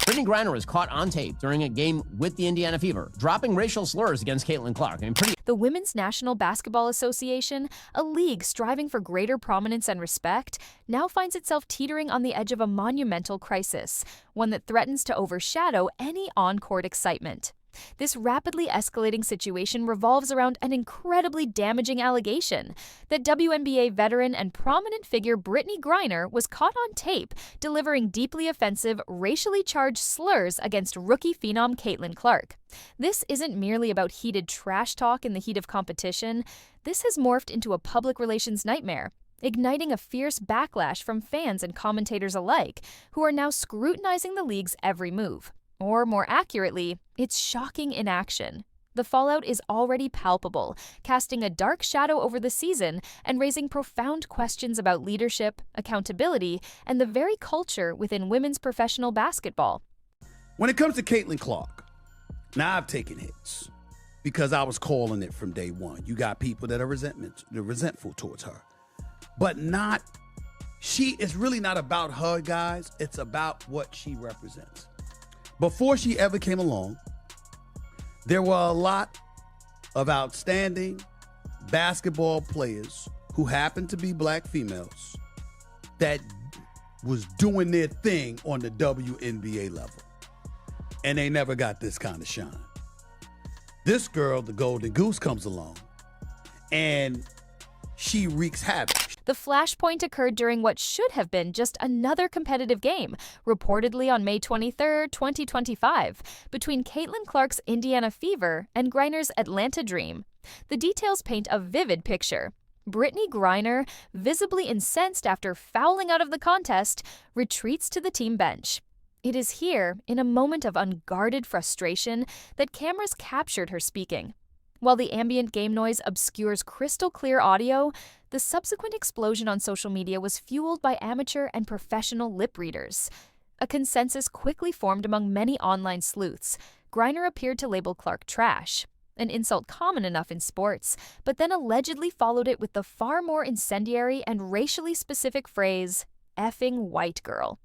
Brittney Griner was caught on tape during a game with the Indiana Fever, dropping racial slurs against Caitlin Clark. The Women's National Basketball Association, a league striving for greater prominence and respect, now finds itself teetering on the edge of a monumental crisis, one that threatens to overshadow any on-court excitement. This rapidly escalating situation revolves around an incredibly damaging allegation that WNBA veteran and prominent figure Brittney Griner was caught on tape delivering deeply offensive, racially charged slurs against rookie phenom Caitlin Clark. This isn't merely about heated trash talk in the heat of competition. This has morphed into a public relations nightmare, igniting a fierce backlash from fans and commentators alike, who are now scrutinizing the league's every move. Or more accurately, its shocking inaction. The fallout is already palpable, casting a dark shadow over the season and raising profound questions about leadership, accountability, and the very culture within women's professional basketball. When it comes to Caitlin Clark, now I've taken hits because I was calling it from day one. You got people that are resentful towards her, but it's really not about her, guys. It's about what she represents. Before she ever came along, there were a lot of outstanding basketball players who happened to be black females that was doing their thing on the WNBA level. And they never got this kind of shine. This girl, the golden goose, comes along and she wreaks havoc. The flashpoint occurred during what should have been just another competitive game, reportedly on May 23, 2025, between Caitlin Clark's Indiana Fever and Griner's Atlanta Dream. The details paint a vivid picture. Brittney Griner, visibly incensed after fouling out of the contest, retreats to the team bench. It is here, in a moment of unguarded frustration, that cameras captured her speaking. While the ambient game noise obscures crystal-clear audio, the subsequent explosion on social media was fueled by amateur and professional lip readers. A consensus quickly formed among many online sleuths. Griner appeared to label Clark trash, an insult common enough in sports, but then allegedly followed it with the far more incendiary and racially specific phrase, "effing white girl."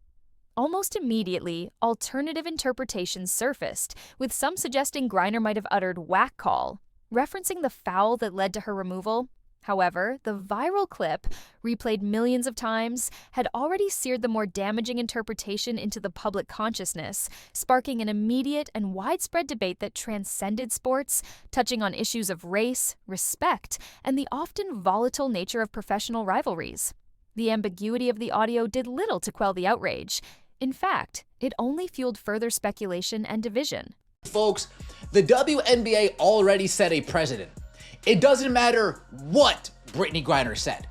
Almost immediately, alternative interpretations surfaced, with some suggesting Griner might have uttered whack call, referencing the foul that led to her removal. However, the viral clip, replayed millions of times, had already seared the more damaging interpretation into the public consciousness, sparking an immediate and widespread debate that transcended sports, touching on issues of race, respect, and the often volatile nature of professional rivalries. The ambiguity of the audio did little to quell the outrage. In fact, it only fueled further speculation and division. Folks, the WNBA already set a precedent. It doesn't matter what Brittney Griner said.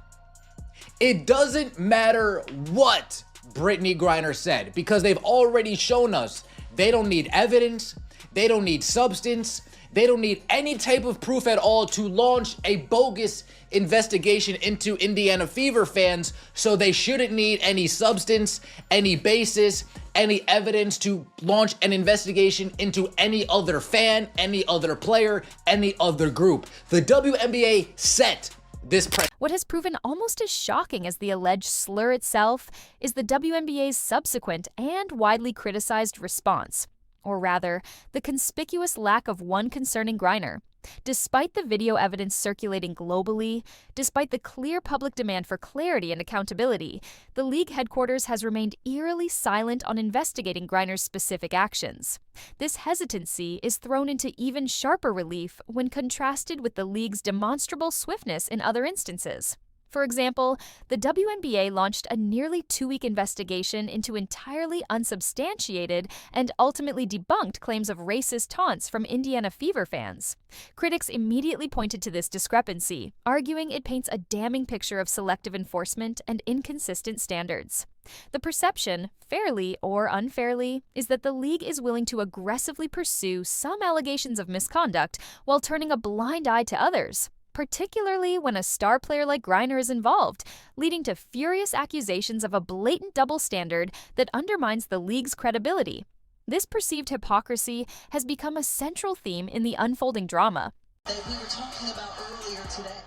It doesn't matter what Brittney Griner said, because they've already shown us they don't need evidence, they don't need substance, they don't need any type of proof at all to launch a bogus investigation into Indiana Fever fans, so they shouldn't need any substance, any basis, any evidence to launch an investigation into any other fan, any other player, any other group. The WNBA set this precedent. What has proven almost as shocking as the alleged slur itself is the WNBA's subsequent and widely criticized response, or rather, the conspicuous lack of one concerning Griner. Despite the video evidence circulating globally, despite the clear public demand for clarity and accountability, the league headquarters has remained eerily silent on investigating Griner's specific actions. This hesitancy is thrown into even sharper relief when contrasted with the league's demonstrable swiftness in other instances. For example, the WNBA launched a nearly 2-week investigation into entirely unsubstantiated and ultimately debunked claims of racist taunts from Indiana Fever fans. Critics immediately pointed to this discrepancy, arguing it paints a damning picture of selective enforcement and inconsistent standards. The perception, fairly or unfairly, is that the league is willing to aggressively pursue some allegations of misconduct while turning a blind eye to others, particularly when a star player like Griner is involved, leading to furious accusations of a blatant double standard that undermines the league's credibility. This perceived hypocrisy has become a central theme in the unfolding drama. That we were talking about earlier today.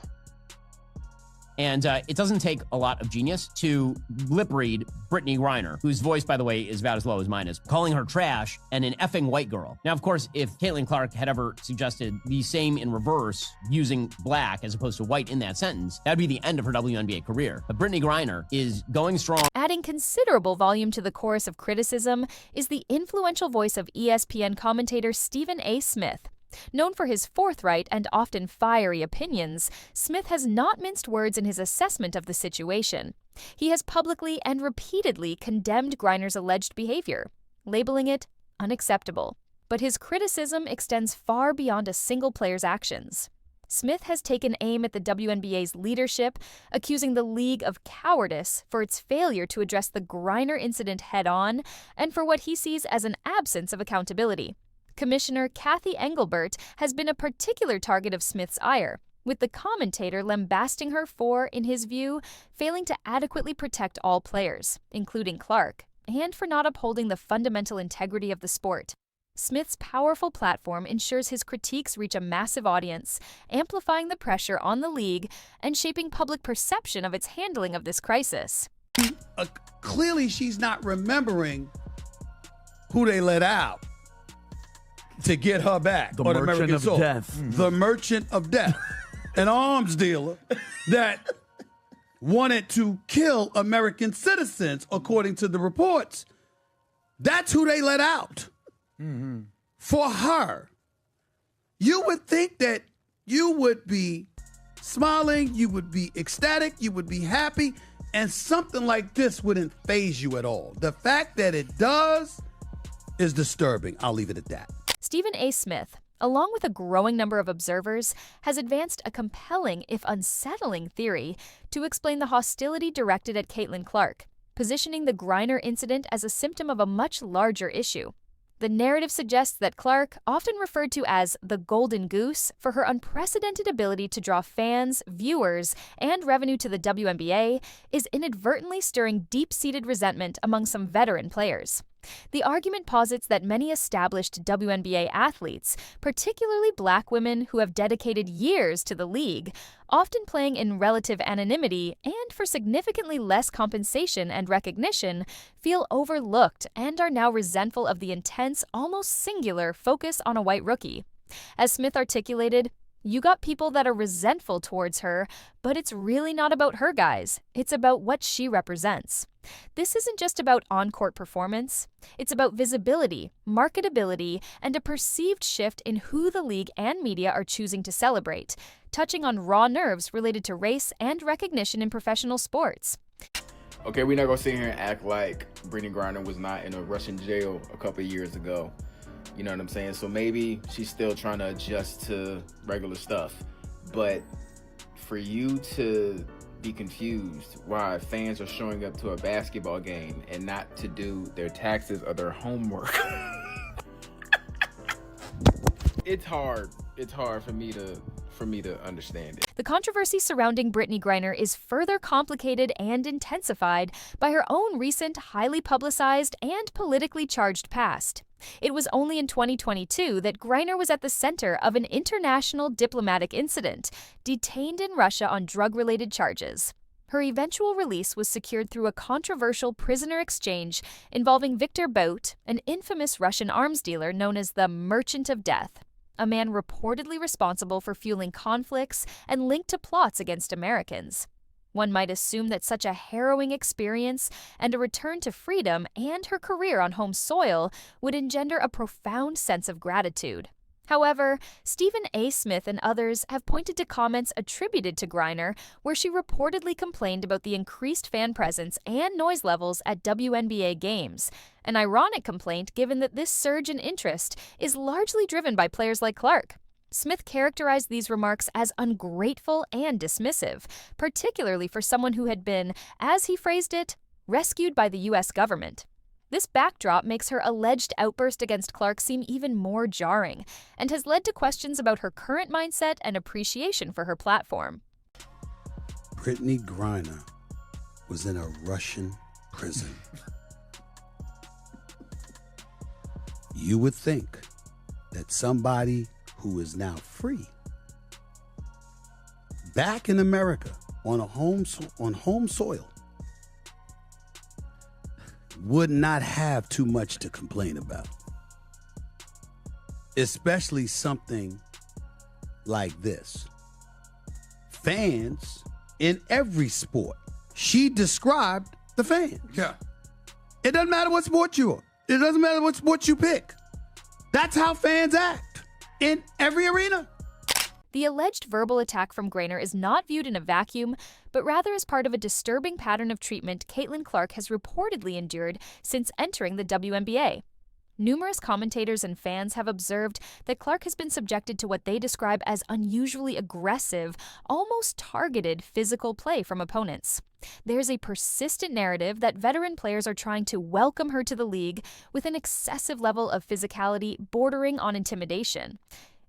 And it doesn't take a lot of genius to lip read Brittney Griner, whose voice, by the way, is about as low as mine is, calling her trash and an effing white girl. Now, of course, if Caitlin Clark had ever suggested the same in reverse, using black as opposed to white in that sentence, that'd be the end of her WNBA career. But Brittney Griner is going strong. Adding considerable volume to the chorus of criticism is the influential voice of ESPN commentator Stephen A. Smith. Known for his forthright and often fiery opinions, Smith has not minced words in his assessment of the situation. He has publicly and repeatedly condemned Griner's alleged behavior, labeling it unacceptable. But his criticism extends far beyond a single player's actions. Smith has taken aim at the WNBA's leadership, accusing the league of cowardice for its failure to address the Griner incident head-on and for what he sees as an absence of accountability. Commissioner Kathy Engelbert has been a particular target of Smith's ire, with the commentator lambasting her for, in his view, failing to adequately protect all players, including Clark, and for not upholding the fundamental integrity of the sport. Smith's powerful platform ensures his critiques reach a massive audience, amplifying the pressure on the league and shaping public perception of its handling of this crisis. Clearly, she's not remembering who they let out to get her back. The merchant of death. The merchant of death. An arms dealer that wanted to kill American citizens, according to the reports. That's who they let out. Mm-hmm. For her. You would think that you would be smiling, you would be ecstatic, you would be happy, and something like this wouldn't faze you at all. The fact that it does is disturbing. I'll leave it at that. Stephen A. Smith, along with a growing number of observers, has advanced a compelling, if unsettling, theory to explain the hostility directed at Caitlin Clark, positioning the Griner incident as a symptom of a much larger issue. The narrative suggests that Clark, often referred to as the golden goose for her unprecedented ability to draw fans, viewers, and revenue to the WNBA, is inadvertently stirring deep-seated resentment among some veteran players. The argument posits that many established WNBA athletes, particularly black women who have dedicated years to the league, often playing in relative anonymity and for significantly less compensation and recognition, feel overlooked and are now resentful of the intense, almost singular focus on a white rookie. As Smith articulated, "You got people that are resentful towards her, but it's really not about her, guys. It's about what she represents." This isn't just about on-court performance. It's about visibility, marketability, and a perceived shift in who the league and media are choosing to celebrate, touching on raw nerves related to race and recognition in professional sports. Okay, we're not going to sit here and act like Brittney Griner was not in a Russian jail a couple of years ago. You know what I'm saying? So maybe she's still trying to adjust to regular stuff. But for you to be confused why fans are showing up to a basketball game and not to do their taxes or their homework. It's hard for me to understand it. The controversy surrounding Brittney Griner is further complicated and intensified by her own recent, highly publicized and politically charged past. It was only in 2022 that Griner was at the center of an international diplomatic incident, detained in Russia on drug-related charges. Her eventual release was secured through a controversial prisoner exchange involving Viktor Bout, an infamous Russian arms dealer known as the Merchant of Death, a man reportedly responsible for fueling conflicts and linked to plots against Americans. One might assume that such a harrowing experience and a return to freedom and her career on home soil would engender a profound sense of gratitude. However, Stephen A. Smith and others have pointed to comments attributed to Griner where she reportedly complained about the increased fan presence and noise levels at WNBA games, an ironic complaint given that this surge in interest is largely driven by players like Clark. Smith characterized these remarks as ungrateful and dismissive, particularly for someone who had been, as he phrased it, rescued by the U.S. government. This backdrop makes her alleged outburst against Clark seem even more jarring, and has led to questions about her current mindset and appreciation for her platform. Brittney Griner was in a Russian prison. You would think that somebody who is now free, back in America, on home soil would not have too much to complain about, especially something like this. Fans in every sport. She described the fans. Yeah. It doesn't matter what sport you are. It doesn't matter what sport you pick. That's how fans act in every arena. The alleged verbal attack from Griner is not viewed in a vacuum, but rather as part of a disturbing pattern of treatment Caitlin Clark has reportedly endured since entering the WNBA. Numerous commentators and fans have observed that Clark has been subjected to what they describe as unusually aggressive, almost targeted physical play from opponents. There's a persistent narrative that veteran players are trying to welcome her to the league with an excessive level of physicality bordering on intimidation.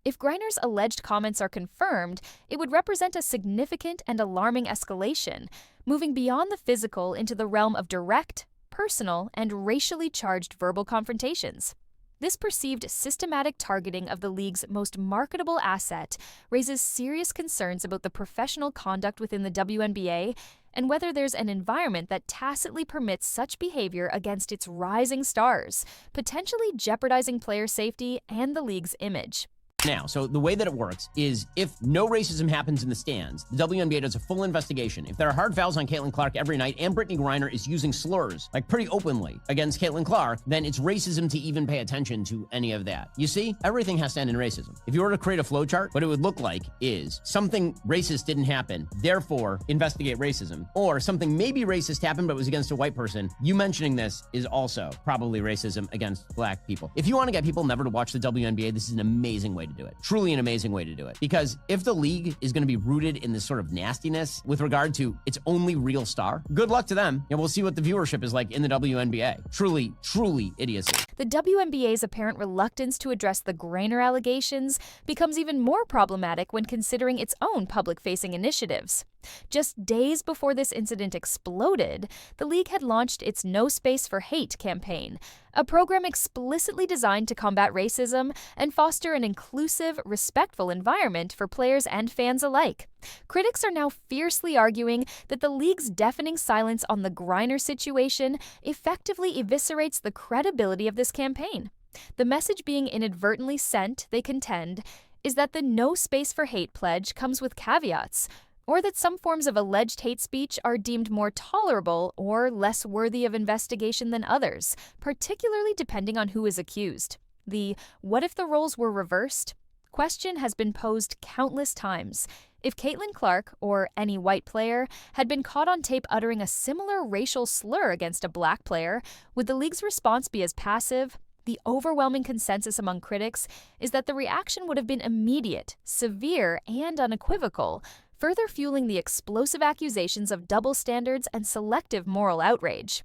If Griner's alleged comments are confirmed, it would represent a significant and alarming escalation, moving beyond the physical into the realm of direct, personal, and racially charged verbal confrontations. This perceived systematic targeting of the league's most marketable asset raises serious concerns about the professional conduct within the WNBA and whether there's an environment that tacitly permits such behavior against its rising stars, potentially jeopardizing player safety and the league's image. Now, so the way that it works is if no racism happens in the stands, the WNBA does a full investigation. If there are hard fouls on Caitlin Clark every night and Brittney Griner is using slurs, like pretty openly, against Caitlin Clark, then it's racism to even pay attention to any of that. You see, everything has to end in racism. If you were to create a flowchart, what it would look like is something racist didn't happen, therefore investigate racism. Or something maybe racist happened but was against a white person. You mentioning this is also probably racism against black people. If you want to get people never to watch the WNBA, this is an amazing way to do it. Truly an amazing way to do it. Because if the league is going to be rooted in this sort of nastiness with regard to its only real star, good luck to them. And we'll see what the viewership is like in the WNBA. Truly, truly idiocy. The WNBA's apparent reluctance to address the Griner allegations becomes even more problematic when considering its own public-facing initiatives. Just days before this incident exploded, the league had launched its No Space for Hate campaign, a program explicitly designed to combat racism and foster an inclusive, respectful environment for players and fans alike. Critics are now fiercely arguing that the league's deafening silence on the Griner situation effectively eviscerates the credibility of this campaign. The message being inadvertently sent, they contend, is that the No Space for Hate pledge comes with caveats, or that some forms of alleged hate speech are deemed more tolerable or less worthy of investigation than others, particularly depending on who is accused. The "what if the roles were reversed?" question has been posed countless times. If Caitlin Clark, or any white player, had been caught on tape uttering a similar racial slur against a black player, would the league's response be as passive? The overwhelming consensus among critics is that the reaction would have been immediate, severe, and unequivocal, further fueling the explosive accusations of double standards and selective moral outrage.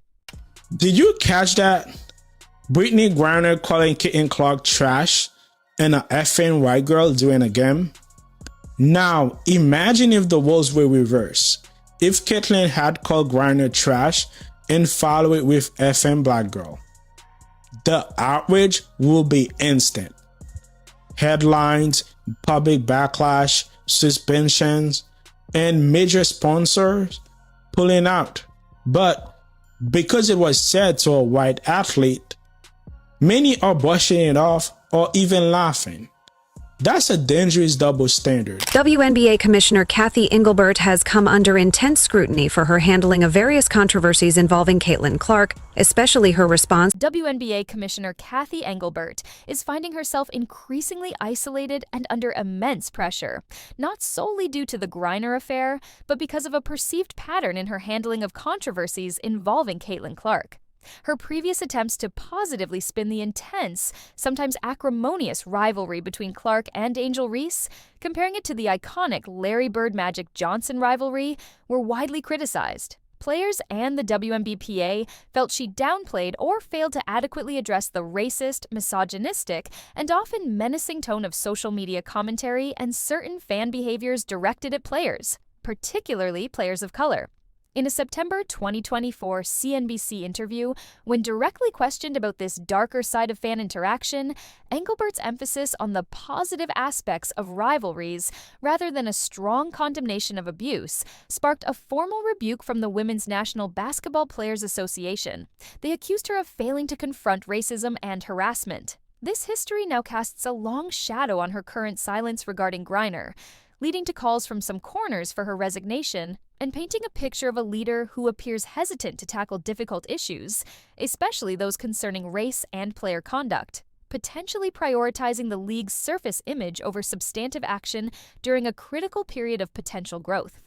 Did you catch that? Brittney Griner calling Caitlin Clark trash and a effing white girl during a game? Now, imagine if the roles were reversed. If Caitlin had called Griner trash and followed it with effing black girl. The outrage will be instant. Headlines, public backlash, suspensions, and major sponsors pulling out. But because it was said to a white athlete, many are brushing it off or even laughing. That's a dangerous double standard. WNBA Commissioner Kathy Engelbert has come under intense scrutiny for her handling of various controversies involving Caitlin Clark, especially her response. WNBA Commissioner Kathy Engelbert is finding herself increasingly isolated and under immense pressure, not solely due to the Griner affair, but because of a perceived pattern in her handling of controversies involving Caitlin Clark. Her previous attempts to positively spin the intense, sometimes acrimonious rivalry between Clark and Angel Reese, comparing it to the iconic Larry Bird Magic Johnson rivalry, were widely criticized. Players and the WNBPA felt she downplayed or failed to adequately address the racist, misogynistic, and often menacing tone of social media commentary and certain fan behaviors directed at players, particularly players of color. In a September 2024 CNBC interview, when directly questioned about this darker side of fan interaction, Engelbert's emphasis on the positive aspects of rivalries rather than a strong condemnation of abuse sparked a formal rebuke from the Women's National Basketball Players Association. They accused her of failing to confront racism and harassment. This history now casts a long shadow on her current silence regarding Griner, leading to calls from some corners for her resignation and painting a picture of a leader who appears hesitant to tackle difficult issues, especially those concerning race and player conduct, potentially prioritizing the league's surface image over substantive action during a critical period of potential growth.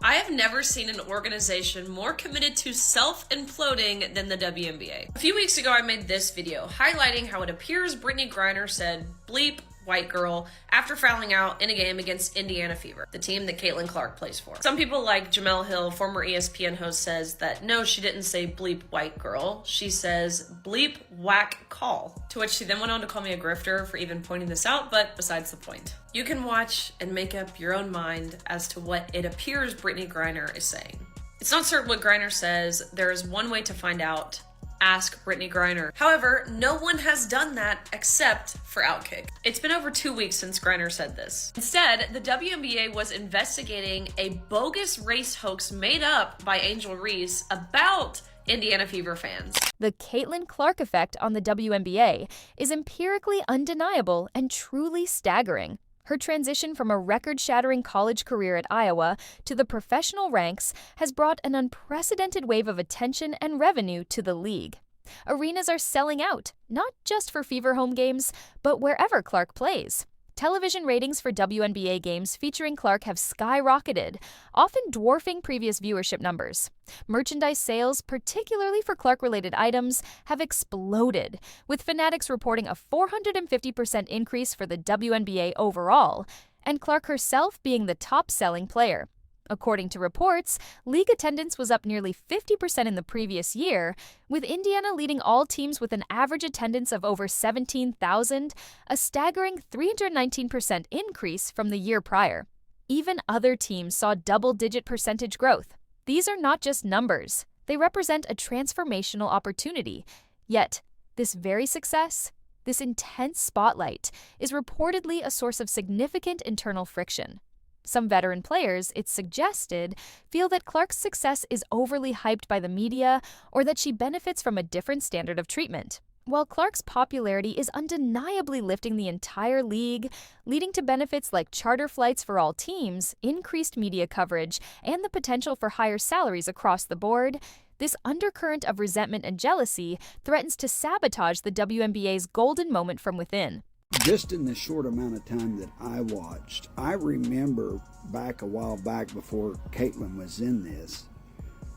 I have never seen an organization more committed to self-imploding than the WNBA. A few weeks ago, I made this video highlighting how it appears Brittney Griner said bleep white girl after fouling out in a game against Indiana Fever, the team that Caitlin Clark plays for. Some people like Jamel Hill, former ESPN host, says that no, she didn't say bleep white girl. She says bleep whack call, to which she then went on to call me a grifter for even pointing this out, but besides the point. You can watch and make up your own mind as to what it appears Brittney Griner is saying. It's not certain what Griner says. There is one way to find out. Ask Brittney Griner. However, no one has done that except for Outkick. It's been over 2 weeks since Griner said this. Instead, the WNBA was investigating a bogus race hoax made up by Angel Reese about Indiana Fever fans. The Caitlin Clark effect on the WNBA is empirically undeniable and truly staggering. Her transition from a record-shattering college career at Iowa to the professional ranks has brought an unprecedented wave of attention and revenue to the league. Arenas are selling out, not just for Fever home games, but wherever Clark plays. Television ratings for WNBA games featuring Clark have skyrocketed, often dwarfing previous viewership numbers. Merchandise sales, particularly for Clark-related items, have exploded, with fanatics reporting a 450% increase for the WNBA overall, and Clark herself being the top-selling player. According to reports, league attendance was up nearly 50% in the previous year, with Indiana leading all teams with an average attendance of over 17,000, a staggering 319% increase from the year prior. Even other teams saw double-digit percentage growth. These are not just numbers. They represent a transformational opportunity. Yet, this very success, this intense spotlight, is reportedly a source of significant internal friction. Some veteran players, it's suggested, feel that Clark's success is overly hyped by the media or that she benefits from a different standard of treatment. While Clark's popularity is undeniably lifting the entire league, leading to benefits like charter flights for all teams, increased media coverage, and the potential for higher salaries across the board, this undercurrent of resentment and jealousy threatens to sabotage the WNBA's golden moment from within. Just in the short amount of time that I watched, I remember back a while back before Caitlin was in this,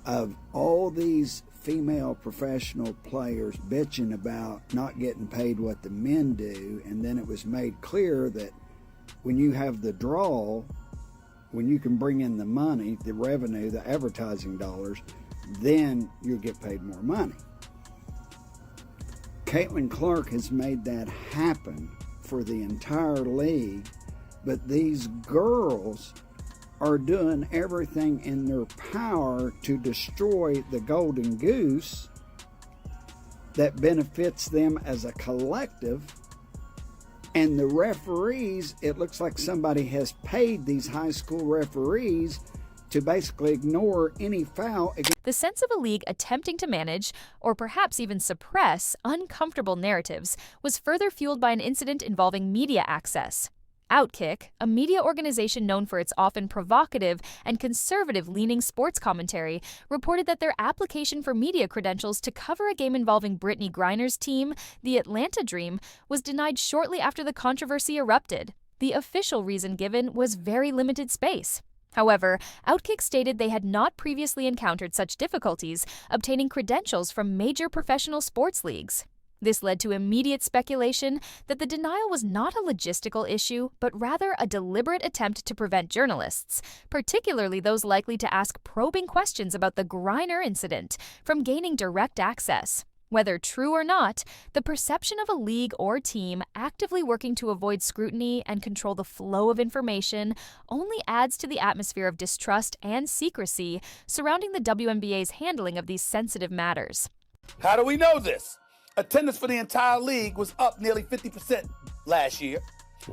of all these female professional players bitching about not getting paid what the men do, and then it was made clear that when you have the draw, when you can bring in the money, the revenue, the advertising dollars, then you'll get paid more money. Caitlin Clark has made that happen for the entire league, but these girls are doing everything in their power to destroy the golden goose that benefits them as a collective. And the referees, it looks like somebody has paid these high school referees to basically ignore any foul. The sense of a league attempting to manage, or perhaps even suppress, uncomfortable narratives was further fueled by an incident involving media access. Outkick, a media organization known for its often provocative and conservative-leaning sports commentary, reported that their application for media credentials to cover a game involving Brittney Griner's team, the Atlanta Dream, was denied shortly after the controversy erupted. The official reason given was very limited space. However, Outkick stated they had not previously encountered such difficulties obtaining credentials from major professional sports leagues. This led to immediate speculation that the denial was not a logistical issue, but rather a deliberate attempt to prevent journalists, particularly those likely to ask probing questions about the Griner incident, from gaining direct access. Whether true or not, the perception of a league or team actively working to avoid scrutiny and control the flow of information only adds to the atmosphere of distrust and secrecy surrounding the WNBA's handling of these sensitive matters. How do we know this? Attendance for the entire league was up nearly 50% last year.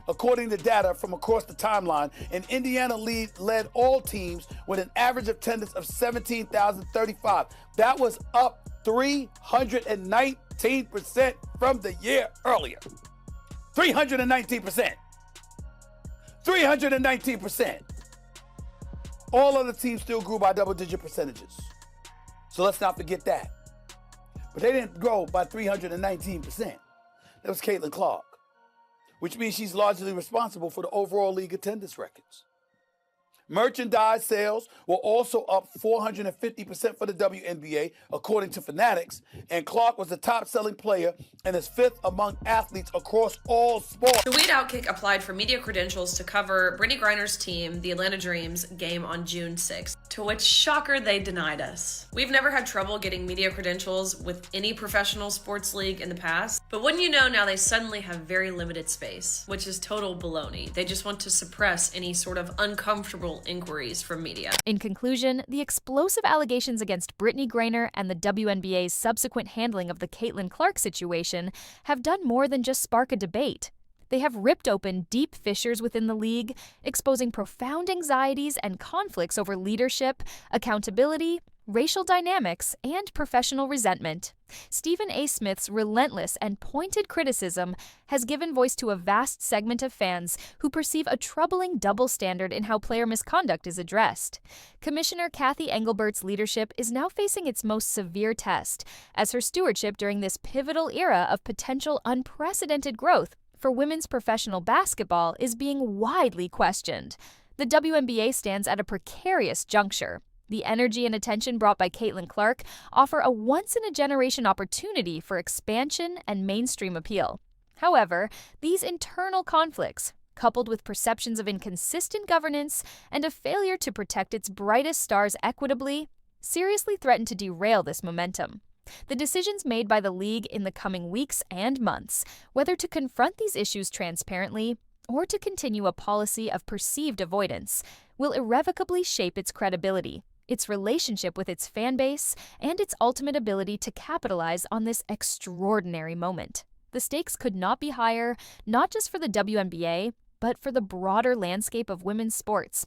According to data from across the timeline, and Indiana led all teams with an average attendance of 17,035. That was up 319% from the year earlier. 319%. 319%. All other teams still grew by double-digit percentages. So let's not forget that. But they didn't grow by 319%. That was Caitlin Clark, which means she's largely responsible for the overall league attendance records. Merchandise sales were also up 450% for the WNBA, according to Fanatics, and Clark was the top-selling player and is fifth among athletes across all sports. The Weed Outkick applied for media credentials to cover Brittney Griner's team, the Atlanta Dreams, game on June 6th, to which, shocker, they denied us. We've never had trouble getting media credentials with any professional sports league in the past, but wouldn't you know, now they suddenly have very limited space, which is total baloney. They just want to suppress any sort of uncomfortable inquiries from media. In conclusion, the explosive allegations against Brittney Griner and the WNBA's subsequent handling of the Caitlin Clark situation have done more than just spark a debate. They have ripped open deep fissures within the league, exposing profound anxieties and conflicts over leadership, accountability, racial dynamics, and professional resentment. Stephen A. Smith's relentless and pointed criticism has given voice to a vast segment of fans who perceive a troubling double standard in how player misconduct is addressed. Commissioner Cathy Engelbert's leadership is now facing its most severe test, as her stewardship during this pivotal era of potential unprecedented growth for women's professional basketball is being widely questioned. The WNBA stands at a precarious juncture. The energy and attention brought by Caitlin Clark offer a once-in-a-generation opportunity for expansion and mainstream appeal. However, these internal conflicts, coupled with perceptions of inconsistent governance and a failure to protect its brightest stars equitably, seriously threaten to derail this momentum. The decisions made by the league in the coming weeks and months, whether to confront these issues transparently or to continue a policy of perceived avoidance, will irrevocably shape its credibility, its relationship with its fan base, and its ultimate ability to capitalize on this extraordinary moment. The stakes could not be higher, not just for the WNBA, but for the broader landscape of women's sports,